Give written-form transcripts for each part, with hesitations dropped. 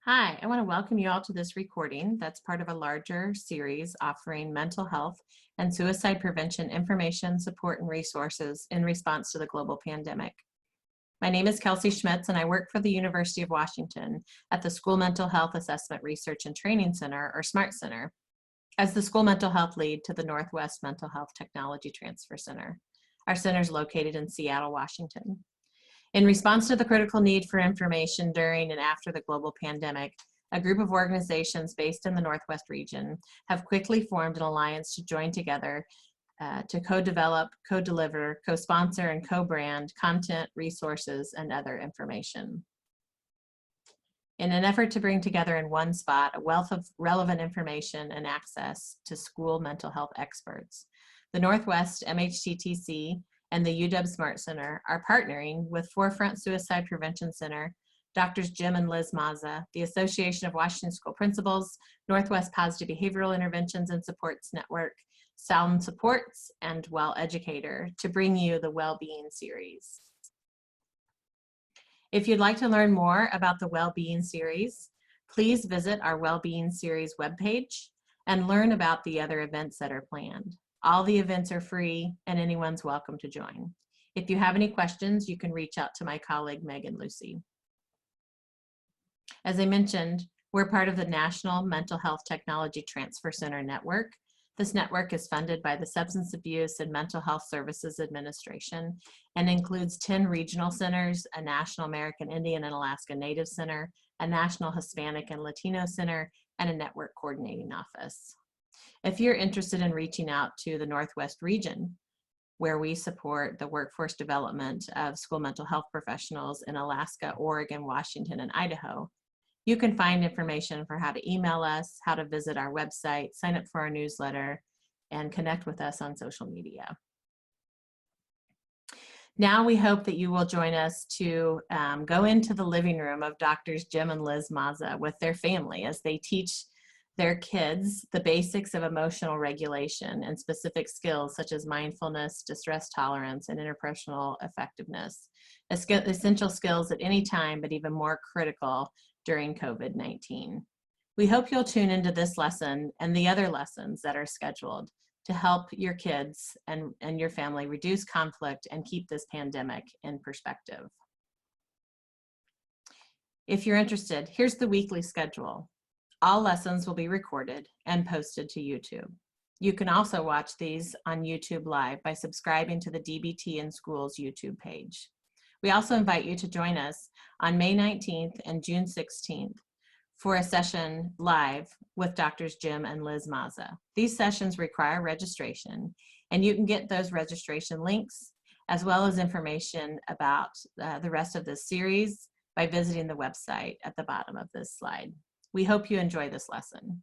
Hi, I want to welcome you all to this recording that's part of a larger series offering mental health and suicide prevention information, support, and resources in response to the global pandemic. My name is Kelsey Schmitz, and I work for the University of Washington at the School Mental Health Assessment Research and Training Center, or SMART Center, as the School Mental Health Lead to the Northwest Mental Health Technology Transfer Center. Our center is located in Seattle, Washington. In response to the critical need for information during and after the global pandemic, a group of organizations based in the Northwest region have quickly formed an alliance to join together to co-develop, co-deliver, co-sponsor, and co-brand content, resources, and other information. In an effort to bring together in one spot a wealth of relevant information and access to school mental health experts, the Northwest MHTTC and the UW Smart Center are partnering with Forefront Suicide Prevention Center, Drs. Jim and Liz Mazza, the Association of Washington School Principals, Northwest Positive Behavioral Interventions and Supports Network, Sound Supports, and Well Educator to bring you the Wellbeing Series. If you'd like to learn more about the Wellbeing Series, please visit our Wellbeing Series webpage and learn about the other events that are planned. All the events are free and anyone's welcome to join. If you have any questions, you can reach out to my colleague, Megan Lucy. As I mentioned, we're part of the National Mental Health Technology Transfer Center Network. This network is funded by the Substance Abuse and Mental Health Services Administration and includes 10 regional centers, a National American Indian and Alaska Native Center, a National Hispanic and Latino Center, and a network coordinating office. If you're interested in reaching out to the Northwest region, where we support the workforce development of school mental health professionals in Alaska, Oregon, Washington, and Idaho, you can find information for how to email us, how to visit our website, sign up for our newsletter, and connect with us on social media. Now we hope that you will join us to go into the living room of Drs. Jim and Liz Mazza with their family as they teach their kids the basics of emotional regulation and specific skills such as mindfulness, distress tolerance, and interpersonal effectiveness, essential skills at any time, but even more critical during COVID-19. We hope you'll tune into this lesson and the other lessons that are scheduled to help your kids and your family reduce conflict and keep this pandemic in perspective. If you're interested, here's the weekly schedule. All lessons will be recorded and posted to YouTube. You can also watch these on YouTube Live by subscribing to the DBT in Schools YouTube page. We also invite you to join us on May 19th and June 16th for a session live with Drs. Jim and Liz Mazza. These sessions require registration, and you can get those registration links as well as information about the rest of this series by visiting the website at the bottom of this slide. We hope you enjoy this lesson.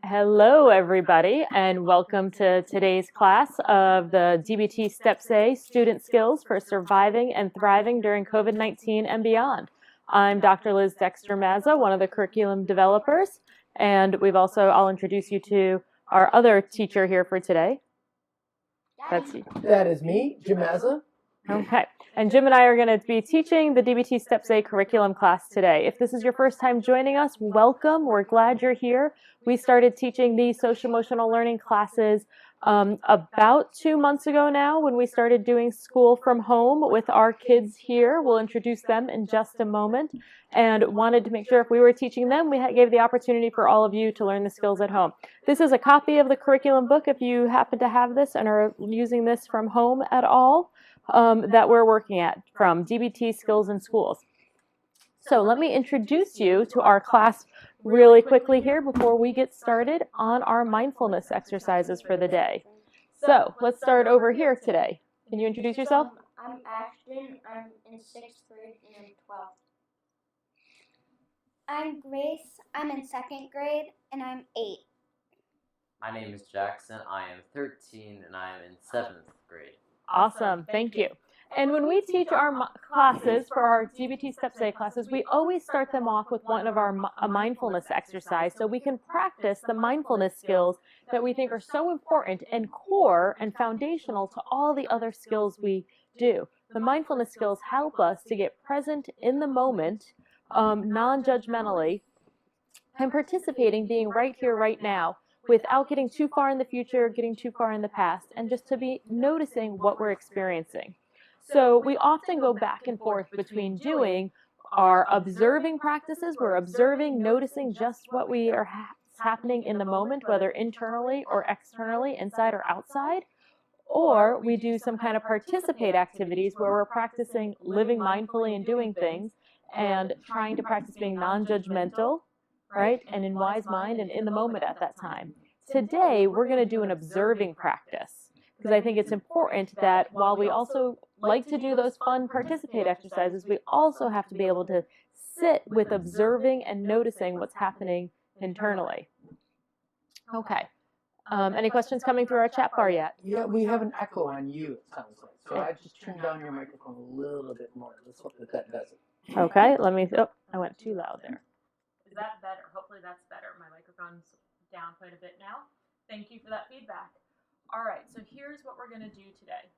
Hello, everybody, and welcome to today's class of the DBT Steps A Student Skills for Surviving and Thriving During COVID-19 and Beyond. I'm Dr. Liz Dexter Mazza, one of the curriculum developers, and I'll introduce you to our other teacher here for today. That is me, Jim Mazza. Okay, and Jim and I are going to be teaching the DBT Steps A curriculum class today. If this is your first time joining us, welcome. We're glad you're here. We started teaching these social-emotional learning classes about 2 months ago now when we started doing school from home with our kids here. We'll introduce them in just a moment, and wanted to make sure if we were teaching them, we gave the opportunity for all of you to learn the skills at home. This is a copy of the curriculum book if you happen to have this and are using this from home at all. That we're working at from DBT Skills in Schools. So let me introduce you to our class really quickly here before we get started on our mindfulness exercises for the day. So let's start over here today. Can you introduce yourself? I'm Ashton. I'm in 6th grade and I'm 12. I'm Grace. I'm in 2nd grade and I'm 8. My name is Jackson. I am 13 and I am in 7th grade. Awesome, thank you. And when we teach our classes, for our DBT Steps A classes, we always start them off with one of our mindfulness exercise so we can practice the mindfulness skills that we think are so important and core and foundational to all the other skills we do. The mindfulness skills help us to get present in the moment non-judgmentally, and participating, being right here, right now, without getting too far in the future, getting too far in the past, and just to be noticing what we're experiencing. So we often go back and forth between doing our observing practices. We're observing, noticing just what we are happening in the moment, whether internally or externally, inside or outside. Or we do some kind of participate activities where we're practicing living mindfully and doing things and trying to practice being non-judgmental, right? And in wise mind and in the moment at that time. Today, we're going to do an observing practice because I think it's important that while we also like to do those fun participate exercises, we also have to be able to sit with observing and noticing what's happening internally. Okay. Any questions coming through our chat bar yet? Yeah, we have an echo on you, it sounds like. So I just turned down your microphone a little bit more. Let's hope that that does it. Okay, let me, oh, I went too loud there. Is that better? Hopefully that's better. My microphone's down quite a bit now. Thank you for that feedback. All right, so here's what we're going to do today.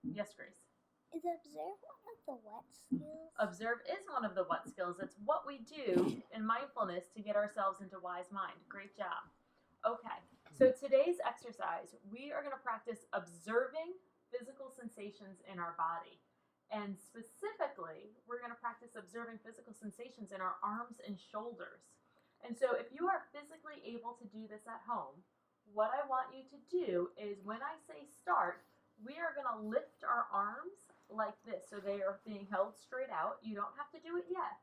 Yes, Grace? Is observe one of the what skills? Observe is one of the what skills. It's what we do in mindfulness to get ourselves into wise mind. Great job. Okay, so today's exercise, we are going to practice observing physical sensations in our body. And specifically, we're going to practice observing physical sensations in our arms and shoulders. And so if you are physically able to do this at home, what I want you to do is when I say start, we are going to lift our arms like this. So they are being held straight out. You don't have to do it yet.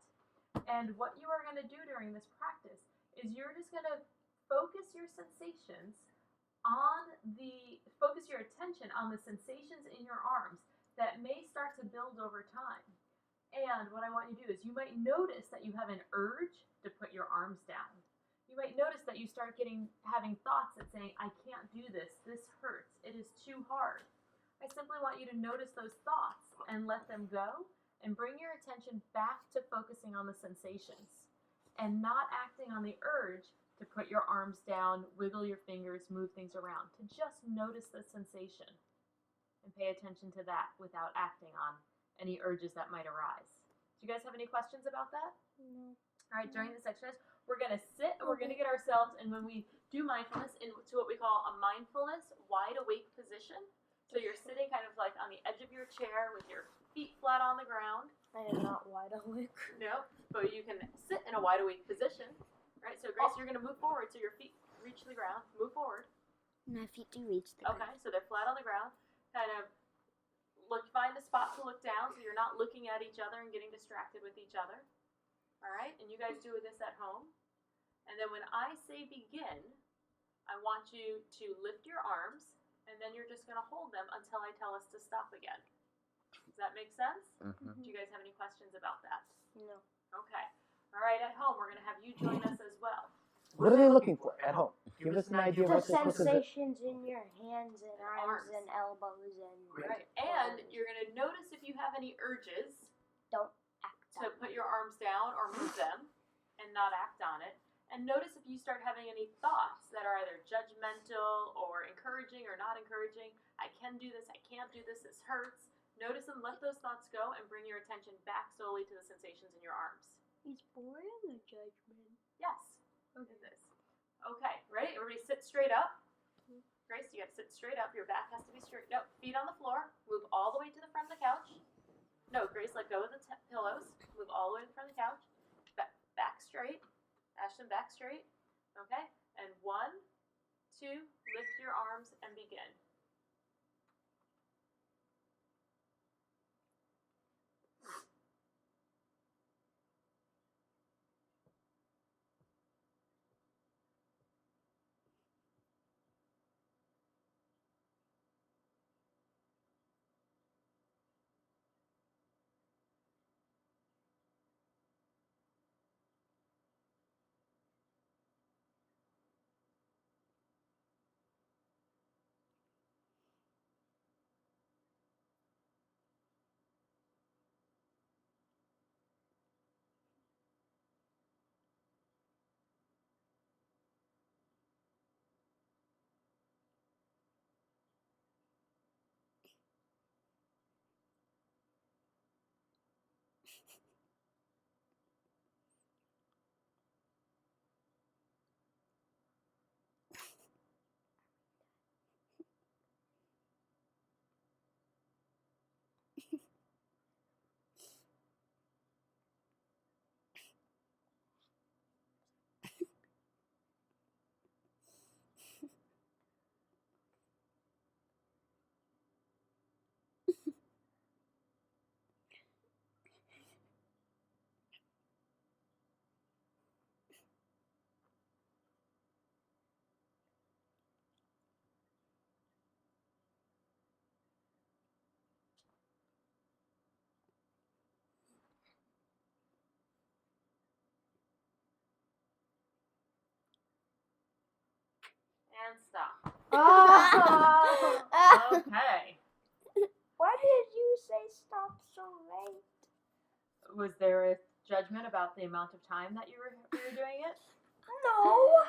And what you are going to do during this practice is you're just going to focus your sensations focus your attention on the sensations in your arms that may start to build over time. And what I want you to do is you might notice that you have an urge to put your arms down. You might notice that you start having thoughts that saying, I can't do this hurts, it is too hard. I simply want you to notice those thoughts and let them go and bring your attention back to focusing on the sensations and not acting on the urge to put your arms down, wiggle your fingers, move things around, to just notice the sensation and pay attention to that without acting on any urges that might arise. Do you guys have any questions about that? No. All right, during this exercise, we're going to sit and we're going to get ourselves, and when we do mindfulness, into what we call a mindfulness wide awake position. So you're sitting kind of like on the edge of your chair with your feet flat on the ground. I am not wide awake. No, but you can sit in a wide awake position. Right, so Grace, you're going to move forward so your feet reach the ground. Move forward. My feet do reach the ground. Okay, so they're flat on the ground. Kind of find a spot to look down so you're not looking at each other and getting distracted with each other. All right, and you guys do this at home. And then when I say begin, I want you to lift your arms, and then you're just going to hold them until I tell us to stop again. Does that make sense? Mm-hmm. Do you guys have any questions about that? No. Okay. All right, at home, we're going to have you join us as well. What are they looking for at home? Give us an idea of The what they're supposed to do. sensations in your hands and arms and elbows and Right, and you're going to notice if you have any urges don't act to on put your arms down or move them and not act on it. And notice if you start having any thoughts that are either judgmental or encouraging or not encouraging. I can do this, I can't do this, this hurts. Notice and let those thoughts go and bring your attention back solely to the sensations in your arms. He's born in the judgment. Yes, look at this. Okay, ready? Everybody sit straight up. Grace, you got to sit straight up. Your back has to be straight. No, feet on the floor. Move all the way to the front of the couch. No, Grace, let go of the pillows. Move all the way to the front of the couch. Back straight. Ashton, back straight. Okay, and 1, 2, lift your arms and begin. and stop. Oh. Okay. Why did you say stop so late? Was there a judgment about the amount of time that you were doing it? No.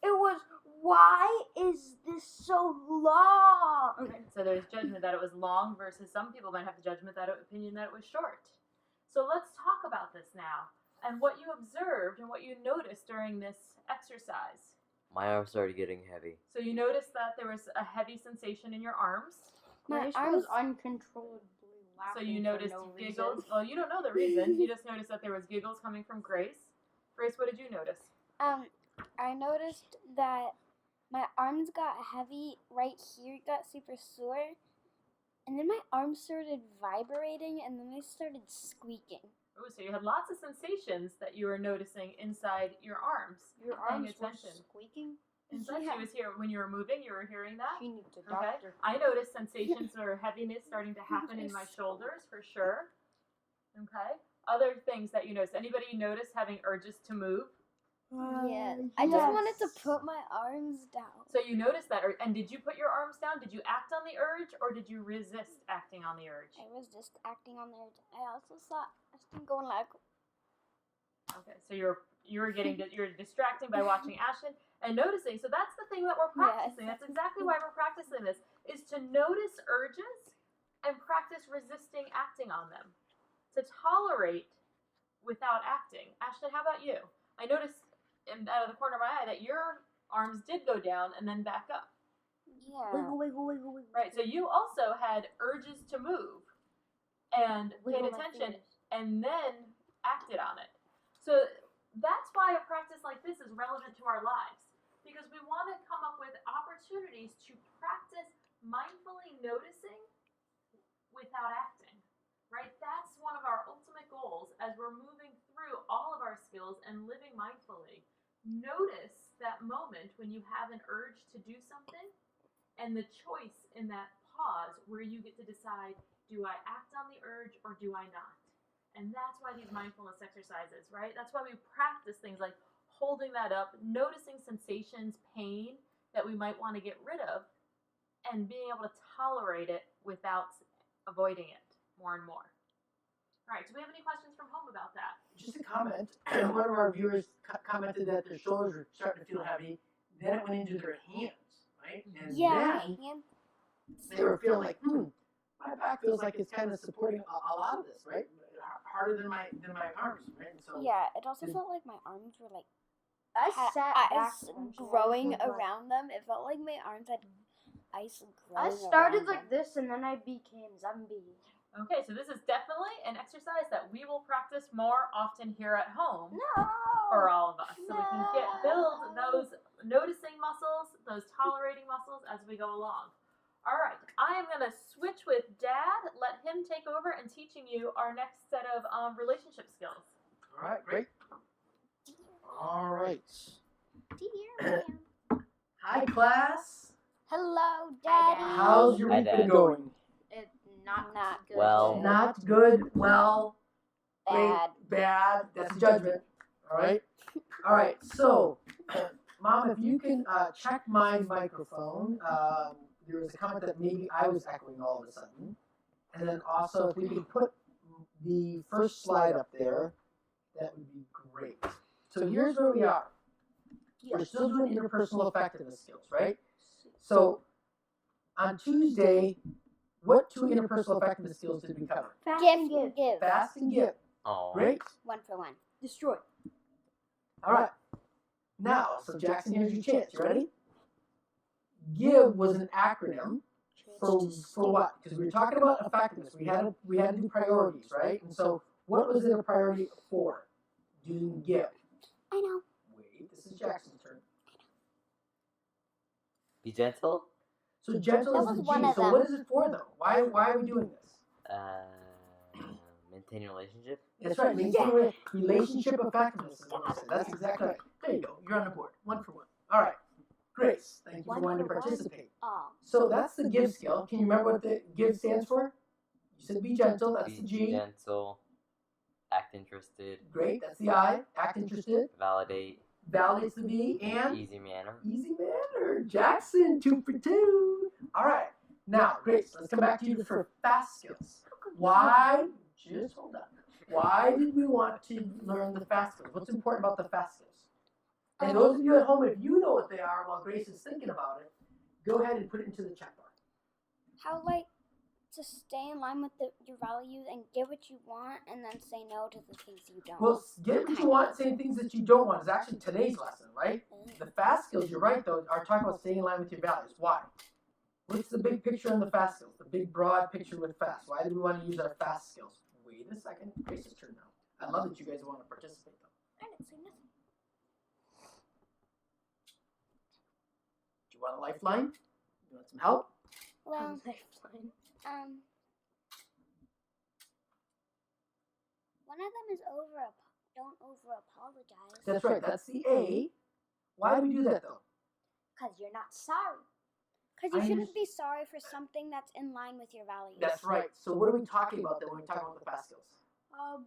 It was, why is this so long? Right. So there's judgment that it was long versus some people might have the judgment that opinion that it was short. So let's talk about this now and what you observed and what you noticed during this exercise. My arms started getting heavy. So you noticed that there was a heavy sensation in your arms. My Grace arms was uncontrollably laughing. So you noticed for no giggles. reason. Well, you don't know the reason. You just noticed that there was giggles coming from Grace. Grace, what did you notice? I noticed that my arms got heavy right here, got super sore, and then my arms started vibrating, and then they started squeaking. Oh, so you had lots of sensations that you were noticing inside your arms. Your Paying arms were attention. squeaking. Inside, Yeah. she was here when you were moving. You were hearing that. She needs a Okay. doctor. I noticed sensations or heaviness starting to happen in my shoulders for sure. Okay. Other things that you noticed. Anybody notice having urges to move? Yeah, I just wanted to put my arms down. So you noticed that, and did you put your arms down? Did you act on the urge, or did you resist acting on the urge? I was just acting on there. I also saw Ashton going like, Okay, so you're distracting by watching Ashton and noticing. So that's the thing that we're practicing. Yes. That's exactly why we're practicing this, is to notice urges and practice resisting acting on them. To tolerate without acting. Ashton, how about you? I noticed out of the corner of my eye that your arms did go down and then back up. yeah. Wiggle, wiggle, wiggle, wiggle. Right, so you also had urges to move and paid Wiggle my attention fingers. and then acted on it. So that's why a practice like this is relevant to our lives, because we want to come up with opportunities to practice mindfully noticing without acting, right? That's one of our ultimate goals as we're moving through all of our skills and living mindfully. Notice that moment when you have an urge to do something and the choice in that pause where you get to decide, do I act on the urge or do I not? And that's why these mindfulness exercises, right? That's why we practice things like holding that up, noticing sensations, pain that we might want to get rid of, and being able to tolerate it without avoiding it more and more. All right, do we have any questions from home about that? Just a comment. One of our viewers commented that their shoulders were starting to feel heavy. Then it went into their hands, right? And Yeah, my then hand. they were feeling like, my back feels like it's kind of supporting a lot of this, right? Harder than my arms, right? And so Yeah, it also felt like my arms were like I had sat ice back once and I growing was like- around them. It felt like my arms had ice I growing started around like them. this and then I became zombie. Okay, so this is definitely an exercise that we will practice more often here at home No. for all of us. So we can build those noticing muscles, those tolerating muscles as we go along. All right, I am going to switch with Dad, let him take over and teaching you our next set of relationship skills. all right, great. All right. Dear ma'am. Hi, class. Hello, Hi, Daddy. Dad. How's your Hi, week been Dad. going? It's not Not good. Well. Not good. Well, Bad. great, bad. That's judgment. All right. All right. So, Mom, if you can check my microphone. There was a comment that maybe I was echoing all of a sudden, and then also if we could put the first slide up there, that would be great. So here's where we are. We're still doing interpersonal effectiveness skills, right? So on Tuesday, what two interpersonal effectiveness skills did we cover? Fast Give, and give. give. Fast and give. Oh. Great. 1 for 1. Destroy. All right. Now, so Jackson, here's your chance. You ready? Give was an acronym for what? Because we were talking about effectiveness. We had to do priorities, right? And so, what was it a priority for? Doing give. I know. Wait, this is Jackson's turn. Be gentle. So gentle That is was the one G. of So them. what is it for though? Why are we doing this? Maintain a relationship. That's right. Maintain relationship effectiveness is what I said. That's exactly right. There you go. You're on the board. 1 for 1. All right. Grace, thank you for 1 wanting to for 1. participate. Oh. So that's the give skill. Can you remember what the give stands for? You said be gentle. That's the Be G. gentle. Act interested. Great. That's the I. Act interested. Validate. validates the V, and Easy manner. easy manner. Jackson, 2 for 2. All right. Now, Grace, let's come back to you for fast skills. Why, just hold on. Why did we want to learn the fast skills? What's important about the fast skills? And those of you at home, if you know what they are while Grace is thinking about it, go ahead and put it into the chat bar. How, like, to stay in line with your values and get what you want and then say no to the things you don't. Well, get what you want, saying things that you don't want is actually today's lesson, right? The fast skills, you're right, though, are talking about staying in line with your values. Why? What's the big picture in the fast skills? The big, broad picture with fast. Why do we want to use our fast skills? Wait a second. Grace's turn now. I love that you guys want to participate, though. I didn't say nothing. Do you want a lifeline? You want some help? Well, one of them is don't over apologize. That's right. That's the A. Why do we do that, though? Because you're not sorry. Because you shouldn't be sorry for something that's in line with your values. That's right. So what are we talking about then when we talk about the fast skills?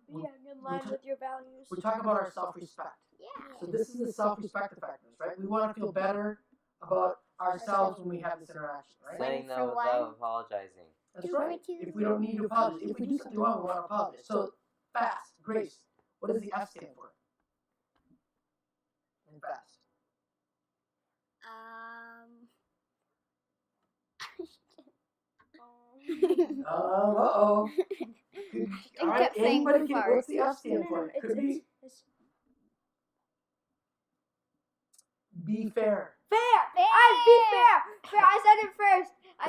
Being in line with your values. We're talking about our self-respect. Yeah. So this is the self-respect effectiveness, right? We want to feel better about ourselves when we have this interaction, right? Saying no without apologizing. That's right. If we don't need to apologize, if we do something wrong, we want to apologize. So fast, Grace. What does the F stand for? In fast. Uh-oh. All right, anybody can, what's the F stand for? Could be. Be fair. Fair. Be fair. Fair. I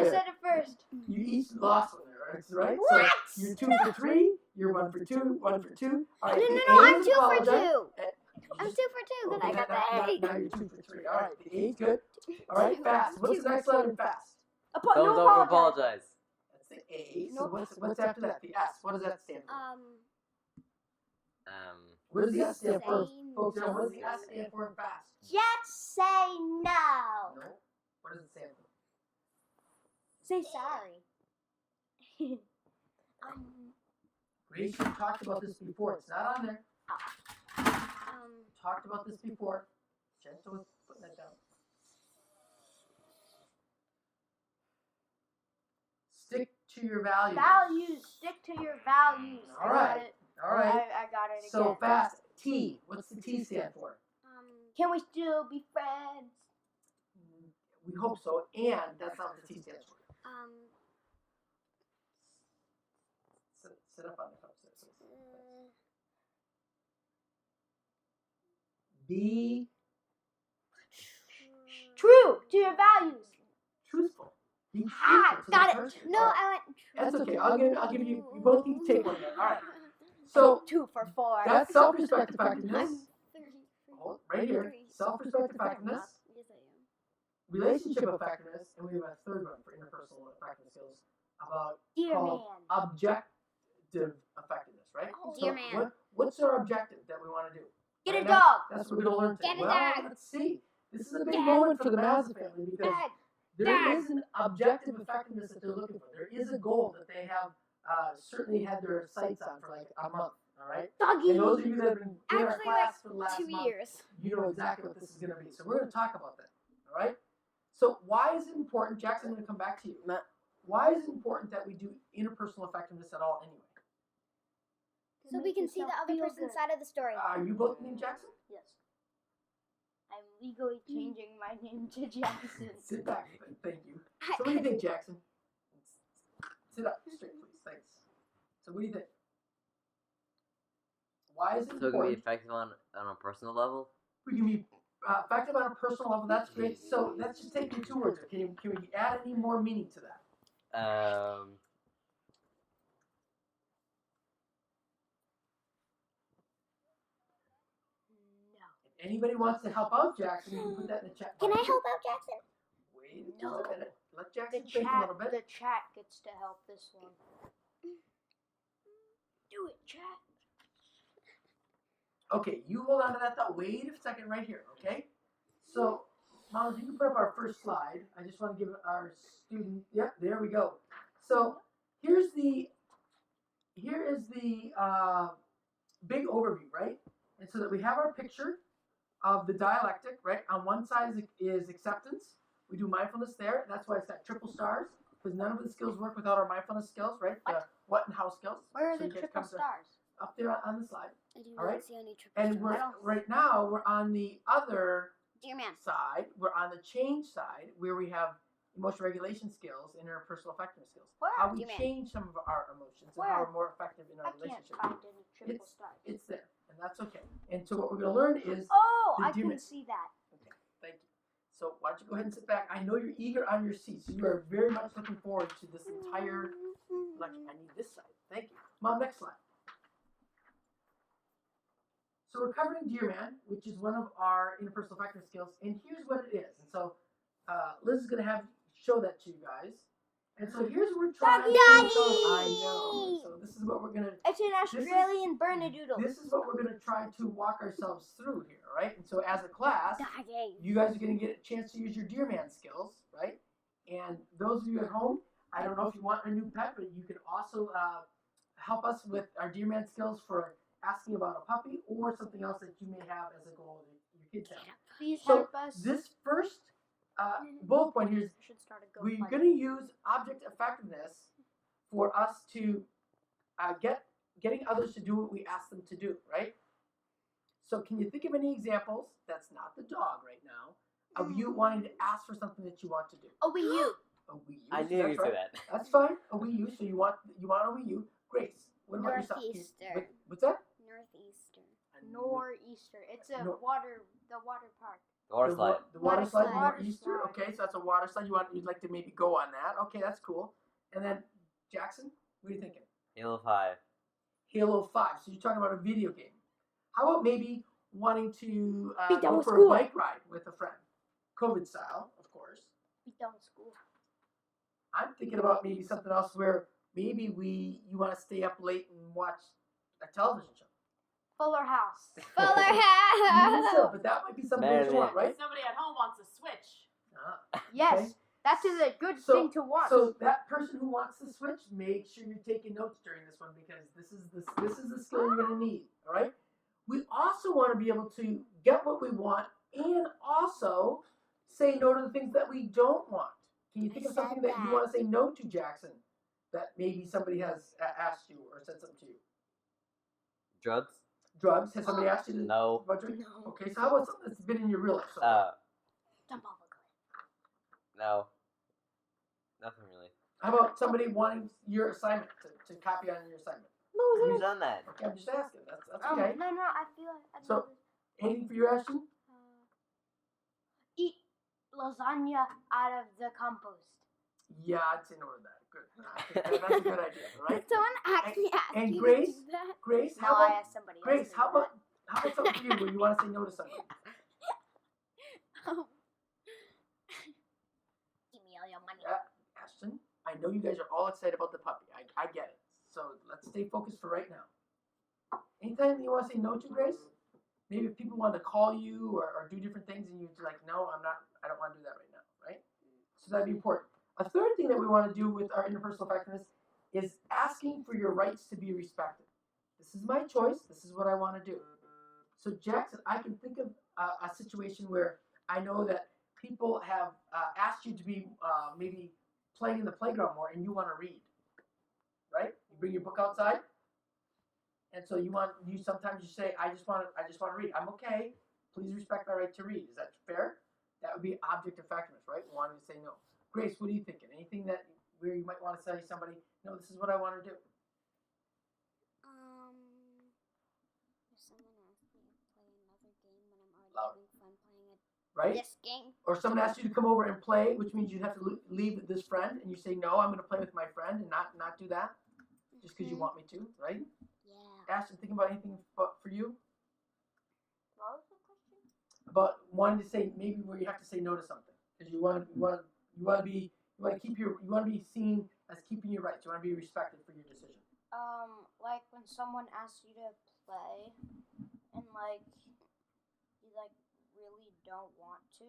said it first. You each lost one there, right? What? So you're 2 for 3. You're 1 for 2. 1 for 2. All right. No, I'm 2 for 2. I'm 2 for 2. Then I got the A. Now you're 2 for 3. All right. The A's good. All right. Fast. What's the next letter in fast? Don't over apologize. That's the A. So what's after that? The S. What does that stand for? What does the S stand for? Folks, what does the S stand for in fast? Just say no. No. What does it stand for? Say sorry. Grace, you talked about this before. It's not on there. Talked about this before. Gentle with putting that down. Stick to your values. Values. Stick to your values. All right. All right. I got it again. So fast. T. What's the T stand for? Can we still be friends? We hope so. And that's not what the T stands for. Sit up on the top. Be True to your values. truthful. Be truthful. Got it. Person. No, Right. I went. That's okay. I'll give you. You both need to take one. Then. All right. So 2 for 4. that's self-respect effectiveness. I'm 30. Hold right here. Self-respect effectiveness, Yes, I am. relationship effectiveness, and we have a third one for interpersonal effectiveness skills about Dear called man. objective effectiveness, right? Oh, dear man. What's our objective that we want to do? Get a Right, dog. That's what we're going to learn today. Get a Well, dog. let's see. This is a big moment for the Mazza family because there is an objective effectiveness that they're looking for. There is a goal that they have certainly had their sights on for like a month. All right. Doggy. And those of you that have been in our Actually, class for the last 2 month, years. you know exactly what this is going to be. So we're going to talk about that. All right. So why is it important, Jackson? I'm going to come back to you. Why is it important that we do interpersonal effectiveness at all anyway? So we can see the other person's side of the story. Are you both named Jackson? Yes. I'm legally changing my name to Jackson. Sit back. Thank you. So what do you think, Jackson? Sit up straight, please. Thanks. So what do you think? Why is it So it can be important? effective on a personal level. We can be effective on a personal level. That's great. So let's just take the 2 words. Can we add any more meaning to that? If anybody wants to help out Jackson, you can put that in the chat. Can I box. help out Jackson? Wait a minute. Let The Jackson think a little bit. chat gets to help this one. Do it, chat. Okay, you hold on to that thought. Wait a second right here, okay? So, Mom, if you can put up our first slide. I just want to give our student, yep, there we go. So, here is the big overview, right? And so that we have our picture, of the dialectic, right? On one side is acceptance. We do mindfulness there. That's why it's got triple stars, because none of the skills work without our mindfulness skills, right? The what and how skills. Where are So the you guys triple come to- stars? Up there on the slide. I do All not right. see any triple And stars. right now we're on the other Dear man. side. We're on the change side where we have emotion regulation skills and interpersonal effectiveness skills. Where? How we Dear man. change some of our emotions and Where? how we're more effective in I our can't relationship. find any triple stars. It's there, and that's okay. And so what we're going to learn is Oh, the I dear can man. see that. Okay, thank you. So why don't you go ahead and sit back? I know you're eager on your seats. So you are very much looking forward to this entire lecture. I need this side. Thank you. Mom, next slide. So we're covering Dear Man, which is one of our interpersonal effectiveness skills, and here's what it is. And so Liz is going to show that to you guys. And so here's what we're trying to do. I know. So this is what we're going to. It's an Australian Bernedoodle. This is what we're going to try to walk ourselves through here, right? And so as a class, Doggy. you guys are going to get a chance to use your Dear Man skills, right? And those of you at home, I don't know if you want a new pet, but you can also help us with our Dear Man skills for asking about a puppy or something else that you may have as a goal that your kids have. Please So help us. this first bullet point here is should start a we're GoFundMe. going to use object effectiveness for us to getting others to do what we ask them to do, right? So can you think of any examples, that's not the dog right now, of you wanting to ask for something that you want to do? A Wii U. A Wii U. I so knew that's you'd right. say that. That's fine. A Wii U. So you want a Wii U. Grace, what about yourself? Northeastern. What's that? Northeastern. Nor'easter. It's a No. the water park. The water slide. The water Water slide. slide. Northeastern. Water Okay, so that's a water slide. You'd like to maybe go on that. Okay, that's cool. And then Jackson, what are you thinking? Halo 5. Halo 5. So you're talking about a video game. How about maybe wanting to Be done go with for school. a bike ride with a friend? COVID style, of course. Be done with school. I'm thinking about maybe something else where maybe you want to stay up late and watch a television show. Fuller House. Fuller Even House. so, but that might be something that you want, right? Somebody at home wants a Switch. Yes, Okay. that is a good So- thing to watch. So that person who wants to switch, make sure you're taking notes during this one because this is the skill you're going to need. All right. We also want to be able to get what we want and also say no to the things that we don't want. Can you think of something that you want to say no to, Jackson? That maybe somebody has asked you or said something to you. Drugs? Drugs? Has somebody asked you to? No. About drugs? No. Okay. So how about something that's been in your real life? So far? No. Nothing really. How about somebody wanting your assignment to copy on your assignment? Who's done that? Okay, I'm just asking. That's okay. No, I feel like I So- Anything for you, Ashton? eat lasagna out of the compost. Yeah, I'd say no to that. Good. That's a good idea, right? Someone actually asked and you Grace? to do that. Grace, No, how I about asked somebody else. Grace? to How do about something for you where you want to say no to something? Oh. Give me all your money. Ashton, I know you guys are all excited about the puppy. I get it. So let's stay focused for right now. Anytime you want to say no to, Grace? Maybe if people want to call you or do different things and you're like, no, I don't want to do that right now, right? So that'd be important. A third thing that we want to do with our interpersonal effectiveness is asking for your rights to be respected. This is my choice. This is what I want to do. So Jackson, I can think of a situation where I know that people have asked you to be maybe playing in the playground more and you want to read, right? You bring your book outside. And so sometimes you say, I just want to read. I'm okay. Please respect my right to read. Is that fair? That would be object effectiveness, right? Wanting to say no. Grace, what are you thinking? Anything where you might want to say to somebody, no, this is what I want to do. If someone asked me to play another game when I'm already Louder. having fun playing Right? this game. Or someone asks you to come over and play, which means you have to leave this friend, and you say, no, I'm going to play with my friend and not do that just because you want me to, right? Yeah. Ashton, think about anything for you What was the question? about wanting to say maybe where you have to say no to something because you want to be seen as keeping your rights. You want to be respected for your decision. Like when someone asks you to play, and you really don't want to,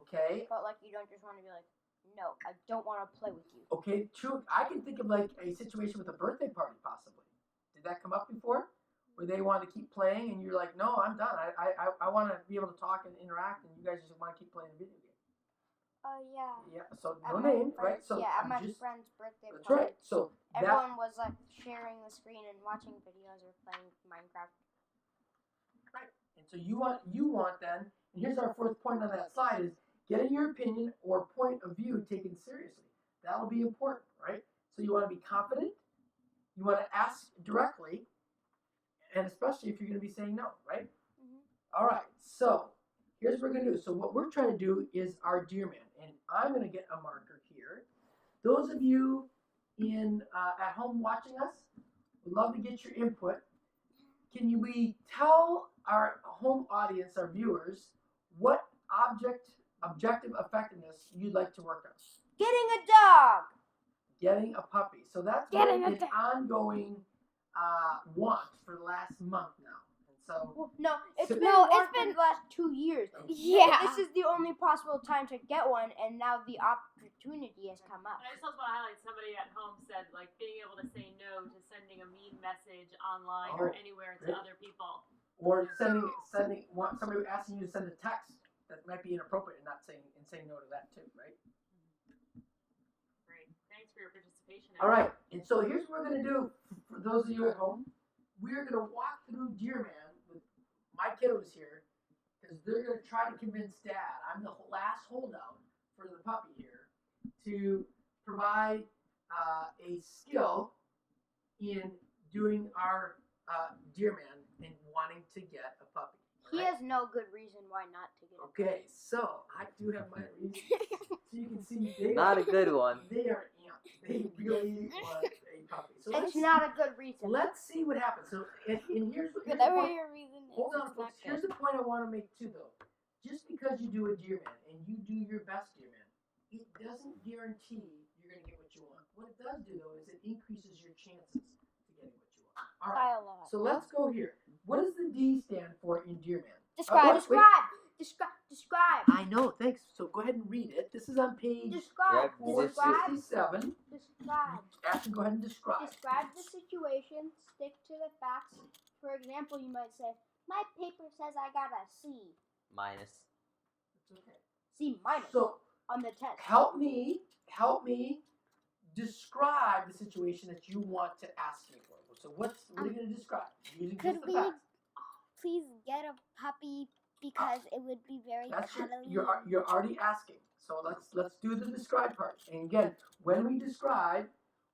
Okay. but you don't just want to be like, no, I don't want to play with you. Okay. True. I can think of a situation with a birthday party possibly. Did that come up before? where they want to keep playing, and you're like, no, I'm done. I want to be able to talk and interact, and you guys just want to keep playing a video game. Oh yeah. Yeah. So At no my name, right? friend's- So yeah, at I'm my just. friend's birthday That's party. right. So that. Everyone was like sharing the screen and watching videos or playing Minecraft. Right. And so you want then, and here's our fourth point on that slide is getting your opinion or point of view taken seriously. That'll be important, right? So you want to be confident, you want to ask directly, and especially if you're going to be saying no, right? All right, so here's what we're going to do. So what we're trying to do is our Dear Man, and I'm going to get a marker here. Those of you at home watching us, would love to get your input. Can we tell our home audience, our viewers, what objective effectiveness you'd like to work on? Getting a dog. Getting a puppy. So that's been an ongoing want for the last month now. And so No, it's So- been No, one it's for been- the last 2 years. Yeah. This is the only possible time to get one, and now the opportunity has come up. And I just also want to highlight somebody at home said like being able to say no to sending a mean message online or Oh, anywhere to great. other people. or sending somebody asking you to send a text that might be inappropriate and saying no to that too, right? Great. Thanks for your participation. All right, and so here's what we're going to do for those of you at home. We're going to walk through Dear Man with my kiddos here because they're going to try to convince Dad, I'm the last holdout for the puppy here, to provide a skill in doing our Dear Man and wanting to get a puppy. He All right? has no good reason why not to get it. Okay, so I do have my reasons. So you can see they Not a good one. They are amped. They really want a puppy. So It's not a good reason. let's see what happens. So and here's the Whatever point. your reason is, Hold on, it's not folks. Here's good. the point I want to make too, though. Just because you do a Dear Man and you do your best Dear Man, it doesn't guarantee you're going to get what you want. What it does do, though, is it increases your chances to getting what you want. All right. By a lot. So let's go here. What does the D stand for in Dear Man? Describe. wait. Describe. I know, thanks. So go ahead and read it. This is on page Describe. Grab this. Describe. 467. Describe. Ashton, go ahead and describe. Describe the situation. Stick to the facts. For example, you might say, "My paper says I got a C. Minus. It's okay. C minus So on the test." help me describe the situation that you want to ask me for. So what are you going to describe? Using Could just the we facts. please get a puppy because it would be very That's cuddly? you're already asking. So let's do the describe part. And again, when we describe,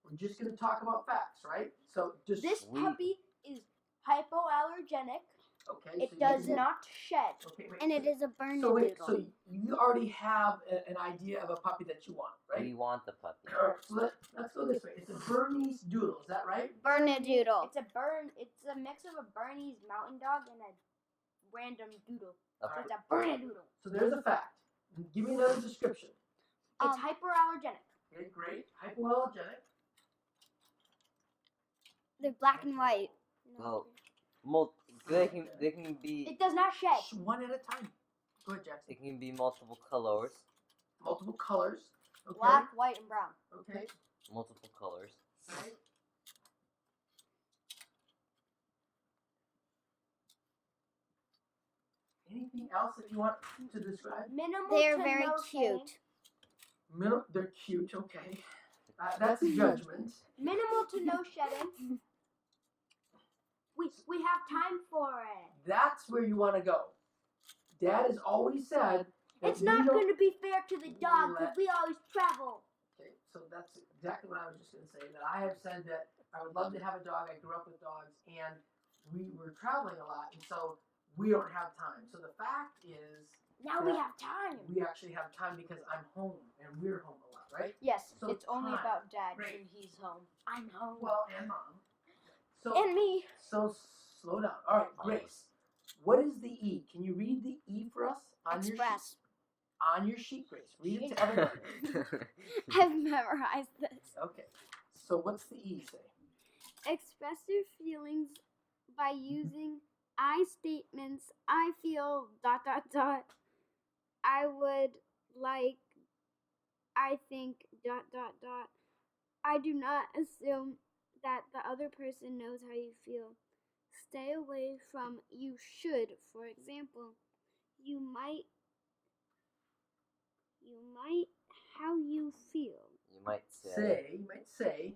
we're just going to talk about facts, right? So just This We- puppy is hypoallergenic. okay. It so does you, not shed. Okay, wait. And it is a burn so wait. doodle. So you already have an idea of a puppy that you want, right? We want the puppy. All right. So let's go this way. It's a Bernese Doodle. Is that right? Bernedoodle. It's a mix of a Bernese mountain dog and a random doodle. So Okay. it's a Bernedoodle. So there's a fact. Give me another description. It's hyperallergenic. Okay, great. Hypoallergenic. They're black and white. Well, they can be It does not shed. Just one at a time. Go ahead, Jackson. it can be multiple colors. Multiple colors. Okay. Black, white, and brown. Okay. Multiple colors. Right. Anything else that you want to describe? Minimal They're to very no cute. shedding. They're cute. Okay. That's a judgment. Minimal to no shedding. We have time for it. That's where you want to go. Dad has always said that It's not we don't- going to be fair to the dog because we always travel. Okay, so that's exactly what I was just going to say. That I have said that I would love to have a dog. I grew up with dogs, and we were traveling a lot, and so we don't have time. So the fact is, Now we Yeah. have time. we actually have time because I'm home and we're home a lot, right? Yes, So it's only time. about dad Right. when he's home. I'm home. Well, and mom. So and me. so slow down. All right, Grace. What is the E? Can you read the E for us on Express. on your sheet, Grace? Read it to everybody. I've memorized this. Okay. So what's the E say? Express your feelings by using I statements. I feel ... I would like. I think ... I do not assume that the other person knows how you feel. stay away from you should. For example, you might how you feel. You might say. You might say.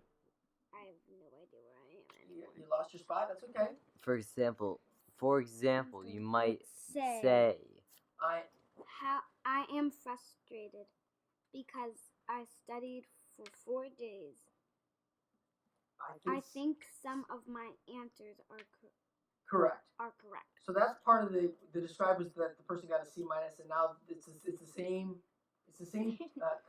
I have no idea where I am You, anymore. you lost your spot. That's okay. For example, you might Say. say. I am frustrated because I studied for 4 days. I think some of my answers are correct. correct. So that's part of the describe was that the person got a C minus, and now it's the same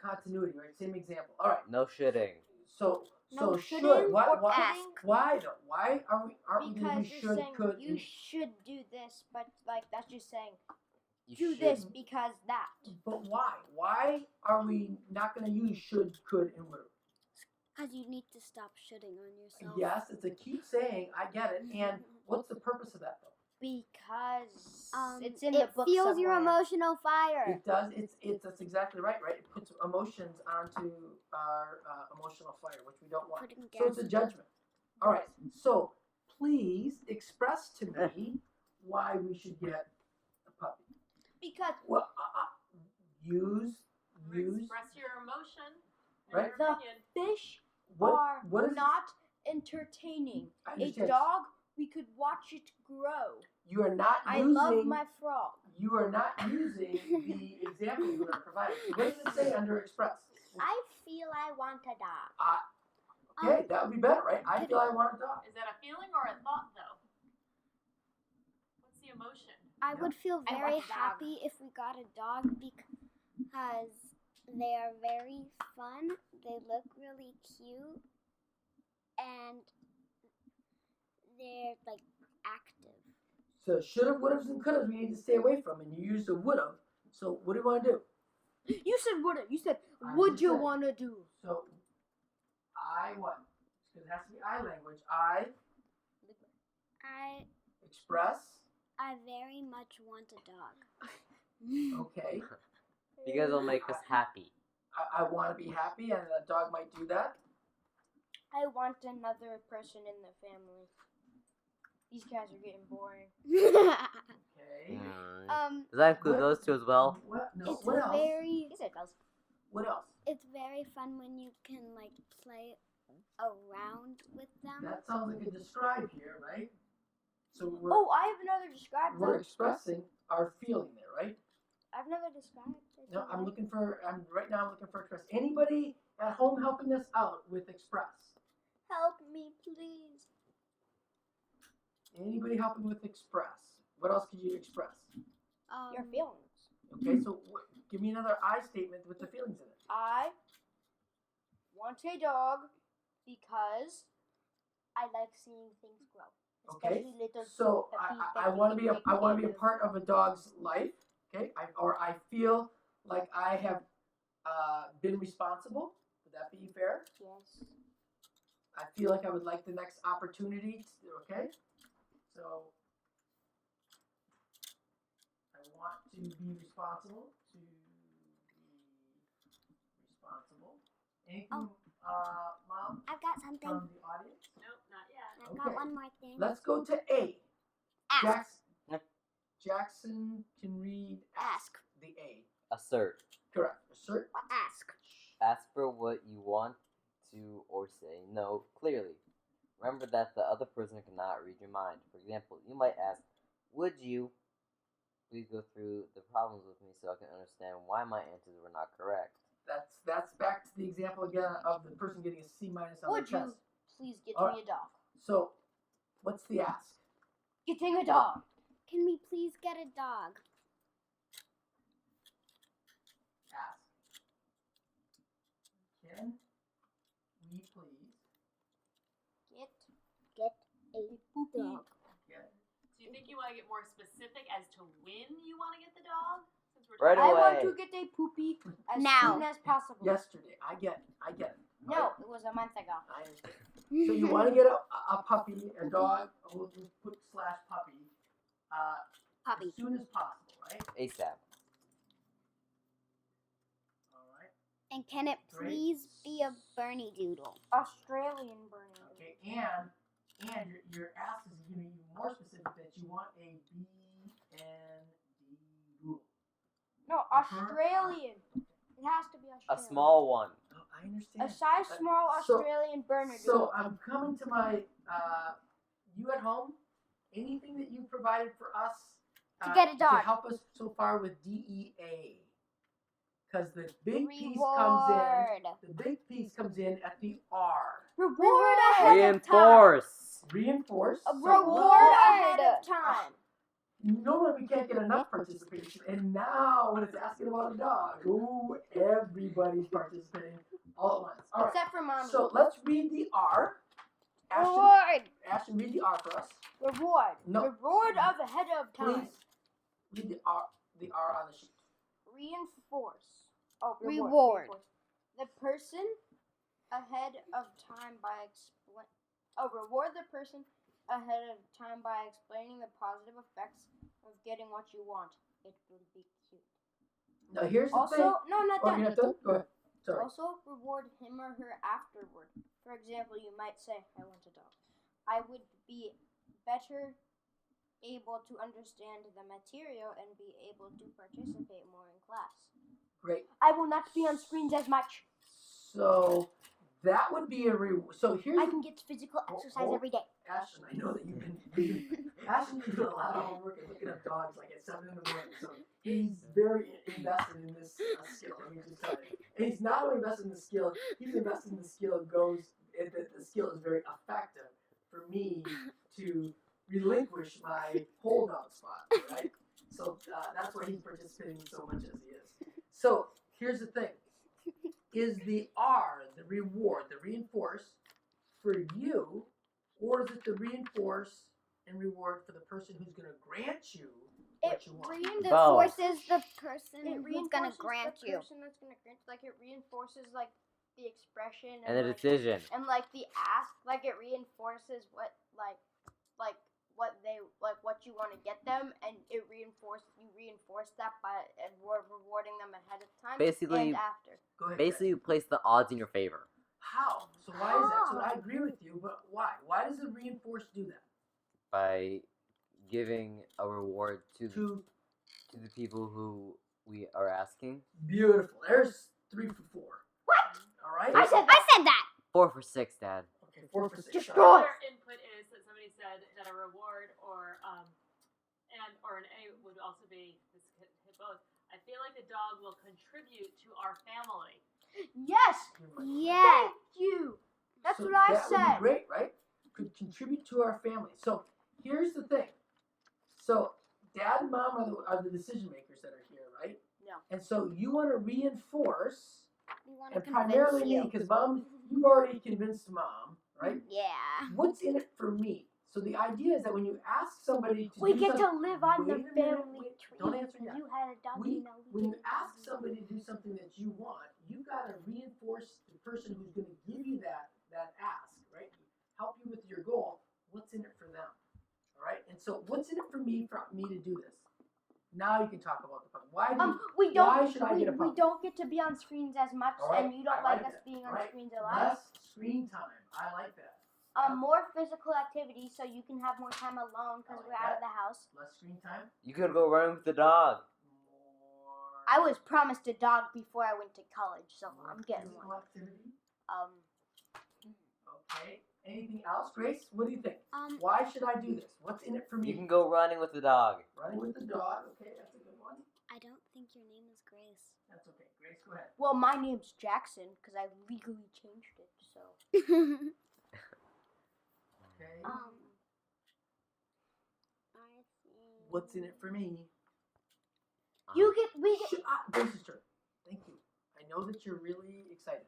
continuity, right? Same example. All right. No shitting. So No should shouldn't why or why ask. why though? Why aren't we Because use you're should, saying could, you and, should do this, but like that's just saying You do should. this because that. but why? Why are we not going to use should, could, and would? Because you need to stop shitting on yourself. Yes, it's a cute saying. I get it. And what's the purpose of that though? Because it's in the book It fuels your somewhere. emotional fire. It does. That's exactly right. Right. It puts emotions onto our emotional fire, which we don't want. Putting So it's a judgment. All right. So please express to me why we should get a puppy. Because Well, use. Express your emotion. And Right. Your the opinion. fish What is not entertaining. I A understand. dog, we could watch it grow. You are not I using. love my frog. You are not using the example you were providing. So what does it say under express? I feel I want a dog. Okay, that would be better, right? I feel I want a dog. Is that a feeling or a thought, though? What's the emotion? I would feel I very want a dog. happy if we got a dog because they are very fun. They look really cute and they're like active. So should've, would've, and could've we need to stay away from, and you used a would've. So what do you want to do? You said would. You said I would just you said. want to do? So I what? Because it has to be I language. I express. I very much want a dog. Okay. You guys will make us happy. I want to be happy, and a dog might do that. I want another person in the family. These guys are getting boring. Okay. Does that include those two as well? What? No. It's What else? very He said it does. What else? it's very fun when you can like play around with them. That sounds like a describe here, right? So we're Oh, I have another describe. we're expressing our feeling there, right? I've never described. No, I'm looking for express. Anybody at home helping us out with express? Help me, please. Anybody helping with express? What else could you express? Your feelings. Okay, so give me another I statement with the feelings in it. I want a dog because I like seeing things grow. Okay, Especially little so puppies I that want to they be a can I want to be a take part of a dog's life. Okay, I feel like I have been responsible. Would that be fair? Yes. I feel like I would like the next opportunity. Okay, so I want to be responsible. Anything, Mom, I've got something. from the audience? Nope, not yet. I've Okay. got one more thing. Let's go to A. Ask. Jackson can read Ask. the A. Assert. Correct. Assert. Ask. Ask for what you want to or say no clearly. Remember that the other person cannot read your mind. For example, you might ask, would you please go through the problems with me so I can understand why my answers were not correct? That's back to the example again of the person getting a C minus on Would the you test. please get All me a dog? So, what's the ask? Getting a dog. Can we please get a dog? Ask. Can we please Get A poopy. dog. get Do you think you want to get more specific as to when you want to get the dog? Since we're Right talking- I want away. to get a poopy as Now. soon as possible. yesterday? I get it. No, it was a month ago. I understand. So you want to get a puppy, a dog, we'll put slash puppy, Puppy. as soon as possible, right? ASAP. All right. And can it Great. please be a Bernie doodle? Australian burning. Okay, and And your ask is even more specific that you want a B and D rule. No, Australian. It has to be A Australian. small one. Oh, I understand. A size small Australian burner. So I'm coming to my, you at home, anything that you provided for us To get a dog. to help us so far with DEA. Because the big piece Reward. comes in at the R. Reward ahead of time. Reinforce. Reinforce. A So reward ahead of time. normally we can't get enough participation, and now when it's asking about a dog, ooh, everybody's participating all at once. All right. Except for mommy. So let's read the R. Reward. Ashton, read the R for us. Reward. No. Reward of ahead of time. Please read the R on the sheet. Reinforce. Oh, Reward. Reinforce. The person ahead of time by reward the person ahead of time by explaining the positive effects of getting what you want. It will be cute. Now here's the thing. Also, no, I'm not Oh, done. you're not done? Go ahead. Sorry. Also, reward him or her afterward. For example, you might say, I want a dog. I would be better able to understand the material and be able to participate more in class. Great. I will not be on screens as much. So that would be a so here's I can get physical exercise every day. Ashton, I know that you've been Ashton's been doing a lot of homework and looking up dogs like at 7 in the morning. So he's very invested in this skill. Let me just tell you. And he's not only invested in the skill, he's invested in the skill the skill is very effective for me to relinquish my holdout spot, right? So that's why he's participating so much as he is. So here's the thing. Is the R, the reward, the reinforce for you, or is it the reinforce and reward for the person who's going to grant you what you want? Reinforces the person It who's gonna reinforces grant the you. person that's gonna grant. Like it reinforces like the expression And the like, decision. and like the ask. Like it reinforces what what they what you want to get them, and you reinforce that by rewarding them ahead of time Basically, and after. Go ahead. Basically, you place the odds in your favor. How? So why is that? So I agree with you, but why? Why does the reinforce do that? By giving a reward to To the people who we are asking. beautiful. There's 3 for 4. What? All right. I said that. 4 for 6, Dad. Okay, 4 for 6. Destroy. Their input is that somebody said that a reward or an A would also be this could hit both. I feel like the dog will contribute to our family. Yes. Yeah. Thank you. That's So what I that would said. be great, right? Could contribute to our family. So here's the thing. So dad and mom are the decision makers that are here, right? No. And so you want to reinforce, We want to and convince primarily me, you. because mom, you've already convinced mom, right? Yeah. What's in it for me? So the idea is that when you ask somebody to We do get to something, live on the wait a minute, family wait, tree. don't answer yet. You had a dog, When we you get a ask dog. somebody to do something that you want, you gotta reinforce the person who's gonna give you that ask, right? Help you with your goal. What's in it for them? All right. And so, what's in it for me to do this? Now you can talk about the fun. Why should I get a we puppy? don't get to be on screens as much, All right, and you don't I like like us that. being All on right, screens a lot. Less screen time. I like that. More physical activity, so you can have more time alone because I like we're out of that. the house. Less screen time. You could go run with the dog. More. I was promised a dog before I went to college, so more I'm getting physical one. activity. Okay. Anything else, Grace? What do you think? Why should I do this? What's in it for me? You can go running with the dog. Running with the dog. Okay, that's a good one. I don't think your name is Grace. That's okay. Grace, go ahead. Well, my name's Jackson because I legally changed it. So Okay. I think. What's in it for me? we get. Grace's turn. Thank you. I know that you're really excited.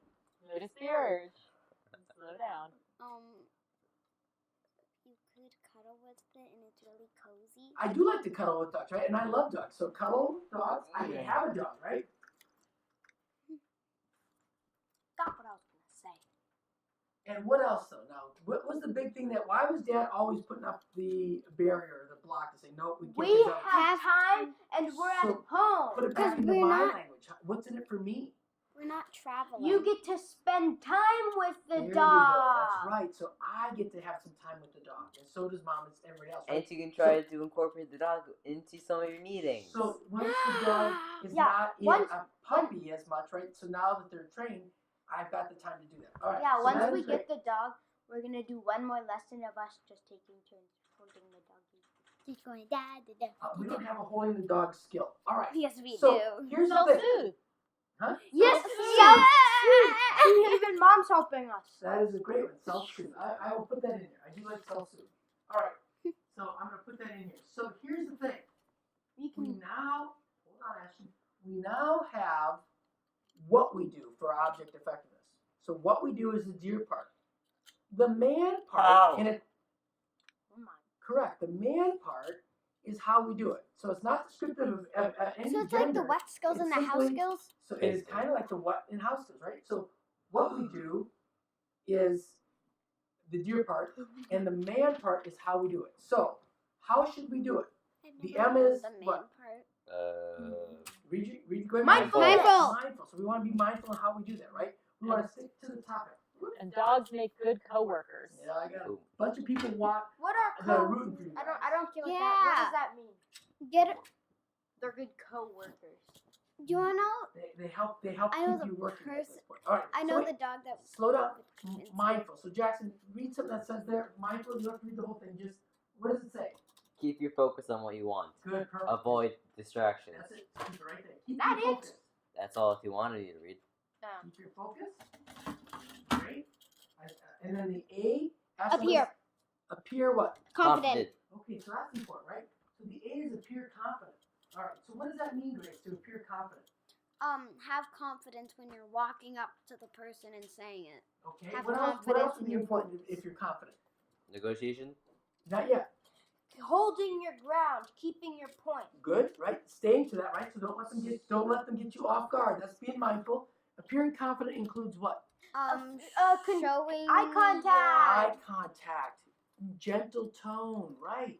Notice the urge. Slow down. You could cuddle with it and it's really cozy. I do like to cuddle with dogs, right? And I love dogs. So cuddle dogs. I can have a dog, right? Got what I was gonna say. And what else though? Now, what was the big thing that? Why was Dad always putting up the barrier, the block, to say no? We can't have time, and we're So, at home. Put it back Because into we're my not- language. What's in it for me? We're We're not traveling. You get to spend time with the There you dog. go. That's right. So I get to have some time with the dog, and so does mom and everybody else. Right? And you can try to incorporate the dog into some of your meetings. So once the dog is not a puppy as much, right? So now that they're trained, I've got the time to do that. All right. Yeah, so once that we is great. get the dog, we're gonna do one more lesson of us just taking turns holding the doggy. Just going da da da. We don't have a holding the dog skill. All right. Yes, we So do. here's the thing. Huh? Yes, even mom's helping us. That is a great one. Self-soothe. I will put that in here. I do like self-soothe. All right. So I'm going to put that in here. So here's the thing. We now, hold on, Ashton. We now have what we do for object effectiveness. So what we do is the deer part. The man part, and it, correct, the man part is how we do it. So it's not descriptive of any So it's gender. like the what skills and the house simply- skills? So it is kind of like the what and house skills, right? So what we do is the deer part, and the man part is how we do it. So how should we do it? The M is the man what? part. Read go ahead. Mindful. Mindful. So we want to be mindful of how we do that, right? We want to stick to the topic. And dogs make good coworkers. Yeah, I got a bunch of people want What are that are rooting for you. I don't get what that. Yeah. What does that mean? Get it? They're good co-workers. Do you wanna know? They help I know keep the you working at this person- point. All right. I so know wait. the dog that. Slow down. Mindful. So Jackson, read something that says there. Mindful. You don't have to read the whole thing. Just what does it say? Keep your focus on what you want. Good. Perfect. Avoid distractions. That's it. Keep it right there. Keep That your it? focus. That's all if you wanted me to read. Keep your focus. Great. And then the A. Appear. Appear what? Confident. Okay, so that's important, right? So the A is appear confident. All right. So what does that mean, Grace? To appear confident. Have confidence when you're walking up to the person and saying it. Okay. Have What else confidence would in be your important if you're confident? Negotiation? Not yet. Holding your ground, keeping your point. Good, right? Staying to that, right? So don't let them get you off guard. That's being mindful. Appearing confident includes what? Showing eye contact. Eye contact, gentle tone, right?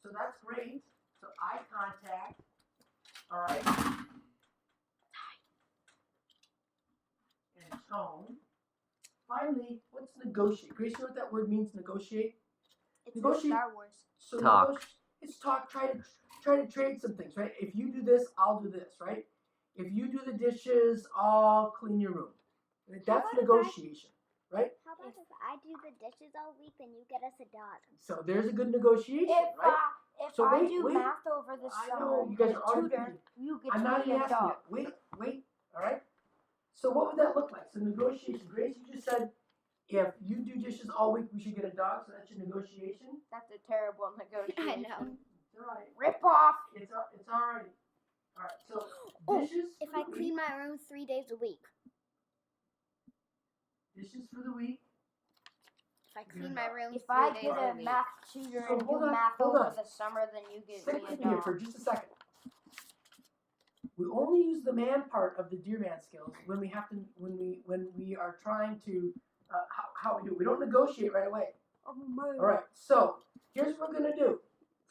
So that's great. So eye contact. All right. And tone. Finally, what's negotiate? Grace, you know what that word means? Negotiate. It's Negotiate. Star Wars. So Talk. It's talk. Try to trade some things, right? If you do this, I'll do this, right? If you do the dishes, I'll clean your room. That's about if I- negotiation, right? How about if I do the dishes all week and you get us a dog? So there's a good negotiation, right? If So I wait, do wait. math over the I summer know, you guys with are a already tutor, thinking. you get I'm to not be even a asking dog. yet. Wait. All right. So what would that look like? So negotiation. Grace, you just said if you do dishes all week, we should get a dog. So that's your negotiation. That's a terrible negotiation. I know. It's all right. Rip off. It's all right. All right. So Oh, dishes. If for I the clean week. my room 3 days a week. Dishes for the week. If I clean my room If 3 I days get a a week. math tutor So and do hold on, math hold over on. the summer, then you get Stick me with a me here dog. for just a second. We only use the man part of the deer man skills when we have to when we are trying to how we do. We don't negotiate right away. All right. So here's what we're gonna do.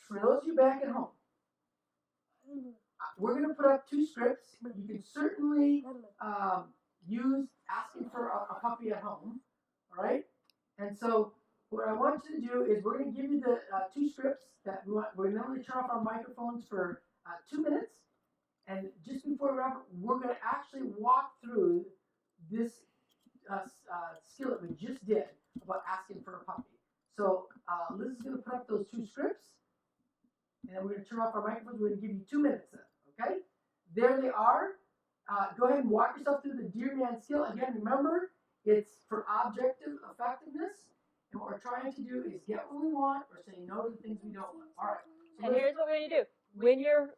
For those of you back at home, we're gonna put up 2 scripts. You can certainly use asking for a puppy at home. All right. And so what I want you to do is we're gonna give you the 2 scripts that we want. We're gonna turn off our microphones for 2 minutes. And just before we wrap up, we're going to actually walk through this skill that we just did about asking for a puppy. So Liz is going to put up those 2 scripts, and then we're going to turn off our microphones. We're going to give you 2 minutes then, okay? There they are. Go ahead and walk yourself through the deer man skill. Again, remember, it's for objective effectiveness, and what we're trying to do is get what we want or say no to the things we don't want. All right. So And here's what we're going to do. When you're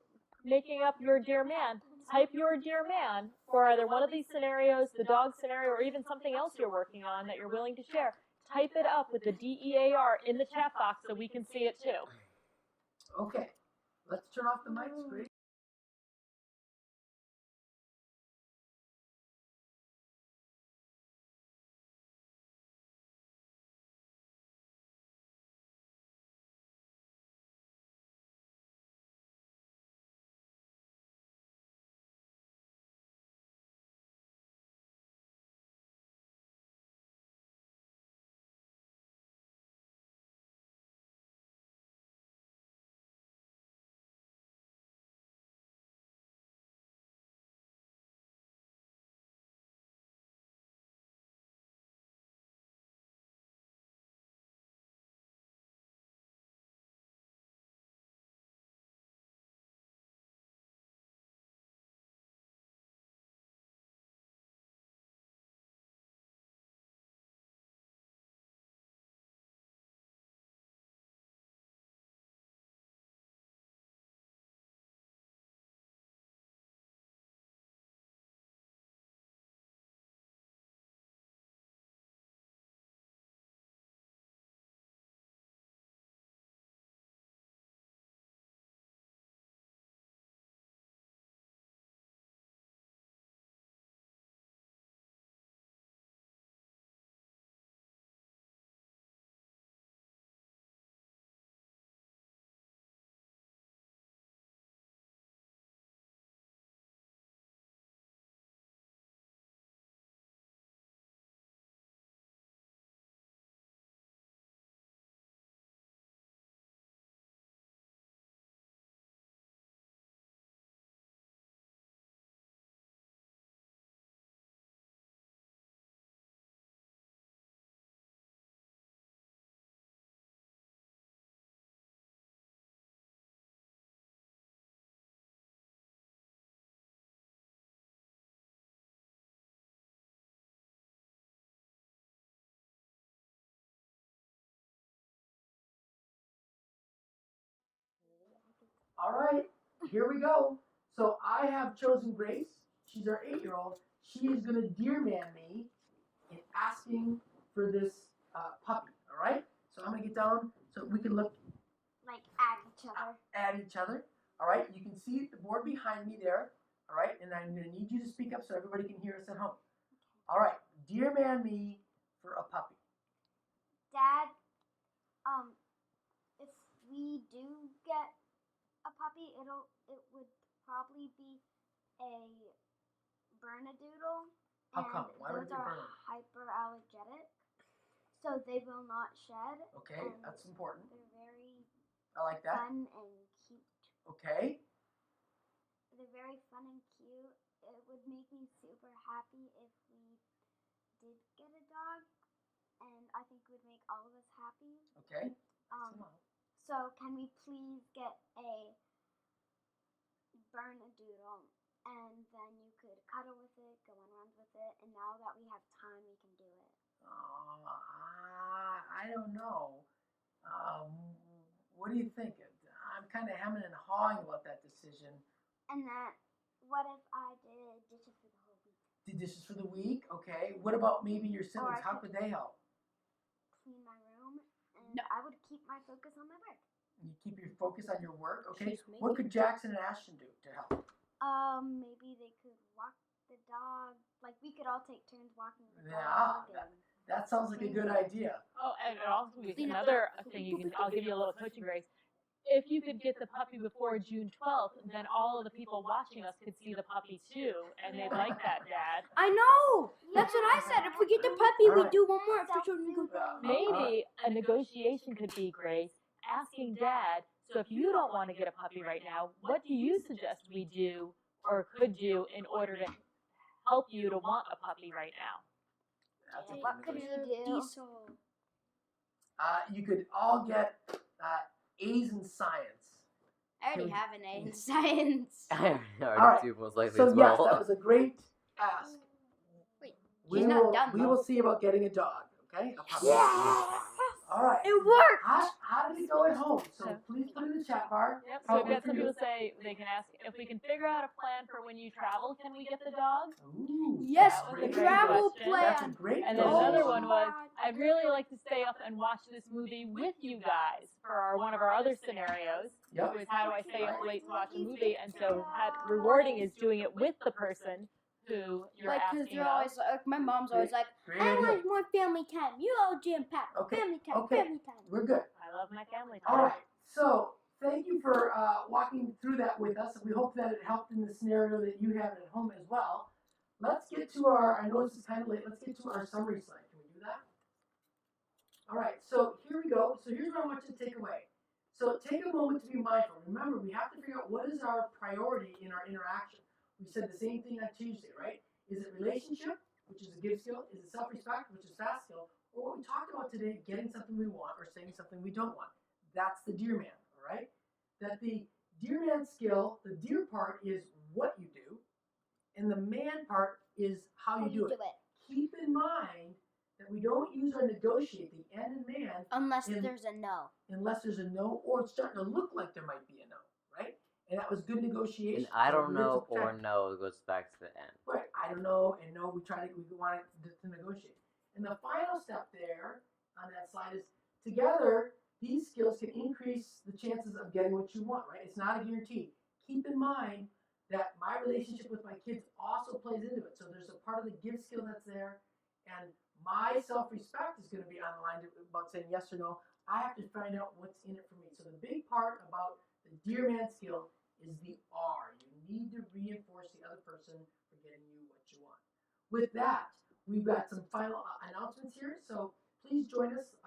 making up your dear man, type your dear man for either one of these scenarios, the dog scenario, or even something else you're working on that you're willing to share. Type it up with the DEAR in the chat box so we can see it too. Okay, let's turn off the mics, Grace. All right, here we go. So I have chosen Grace. She's our 8-year-old. She is going to dear man me in asking for this puppy. All right. So I'm going to get down so we can look Like at each other. at each other. All right. You can see the board behind me there. All right. And I'm going to need you to speak up so everybody can hear us at home. All right. Dear man me for a puppy. Dad, if we do get a puppy, it would probably be a Bernedoodle. How and come? Why would it those be are Bernedoodle? hyperallergenic, so they will not shed. Okay, and that's important. They're very I like that. fun and cute. Okay. They're very fun and cute. It would make me super happy if we did get a dog, and I think it would make all of us happy. Okay. So can we please get a Bernedoodle, and then you could cuddle with it, go on runs with it, and now that we have time, we can do it. I don't know. What do you think? I'm kind of hemming and hawing about that decision. And then, what if I did dishes for the whole week? Did dishes for the week? Okay. What about maybe your siblings? How could they help? Clean my room, and I would keep my focus on my work. You keep your focus on your work. Okay. What could Jackson and Ashton do to help? Maybe they could walk the dog. Like, we could all take turns walking the Yeah, dog. that sounds like a good idea. Oh, and also another thing I'll give you a little coaching, Grace. If you could get the puppy before June 12th, then all of the people watching us could see the puppy too, and they'd like that, Dad. I know. That's what I said. If we get the puppy, we do one more after children go. Maybe a negotiation could be, Grace, asking Dad, so if you don't want to get a puppy right now, what do you suggest we do or could do in order to help you to want a puppy right now? What could we do? You could all get A's in science. I already have an A in science. I already All right. do most likely So as well. yes, that was a great ask. Wait, We she's not will, done, we though. will see about getting a dog. Okay. A puppy. All right. It worked. How did it go at home? So please put in the chat bar. Yep, How so we've it got some went for people say they can ask if we can figure out a plan for when you travel, can we get the dog? Ooh, Yes, That was a great great travel question. That's a plan. great And then goal. another one was, I'd really like to stay up and watch this movie with you guys for one of our other scenarios. Yep. Was how do I stay up late to watch a movie? And so rewarding is doing it with the person who you're Like, because asking you're of. always like, my mom's always like, Great I idea. want more family time. You all jam packed. Okay, Family time. okay. Family time. We're good. I love my family All time. right. So thank you for walking through that with us. We hope that it helped in the scenario that you have at home as well. Let's get to our, I know this is kind of late, let's get to our summary slide. Can we do that? All right, so here we go. So here's what I want you to take away. So take a moment to be mindful. Remember, we have to figure out what is our priority in our interaction. We said the same thing on Tuesday, right? Is it relationship, which is a give skill? Is it self-respect, which is fast skill? Or what we talked about today, getting something we want or saying something we don't want. That's the dear man, all right? That the dear man skill, the dear part is what you do, and the man part is how you do it. Keep in mind that we don't use our negotiate, the N in man, Unless there's a no. unless there's a no or it's starting to look like there might be a no, right? And that was good negotiation. And I So don't we're know to or protect. no goes back to the end. Right, I don't know and no, we want it to negotiate. And the final step there on that slide is together, these skills can increase the chances of getting what you want, right? It's not a guarantee. Keep in mind that my relationship with my kids also plays into it. So there's a part of the give skill that's there, and my self-respect is going to be on the line about saying yes or no. I have to find out what's in it for me. So the big part about the dear man skill is the R. You need to reinforce the other person for getting you what you want. With that, we've got some final announcements here. So please join us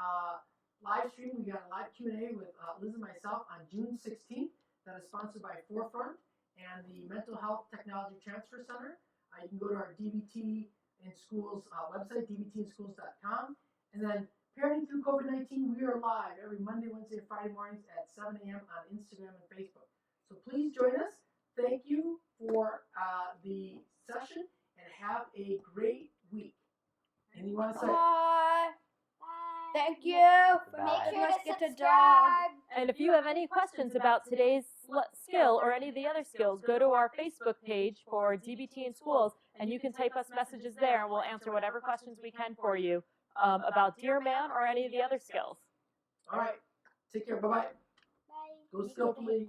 live stream. We got a live Q&A with Liz and myself on June 16th. That is sponsored by Forefront and the Mental Health Technology Transfer Center. You can go to our DBT in Schools website, dbtinschools.com. And then Parenting Through COVID-19, we are live every Monday, Wednesday, and Friday mornings at 7 a.m. on Instagram and Facebook. So please join us. Thank you for the session and have a great week. And you want to say? Bye. Bye. Thank you for Bye. making Make us sure to get a dog. subscribe. And if you have any questions about today's skill or any of the other skills, go to our Facebook page for DBT in Schools, and you can type us messages there, and we'll answer whatever questions we can for you about Dear Man or any of the other skills. All right. Take care. Bye-bye. Bye. Go skillfully.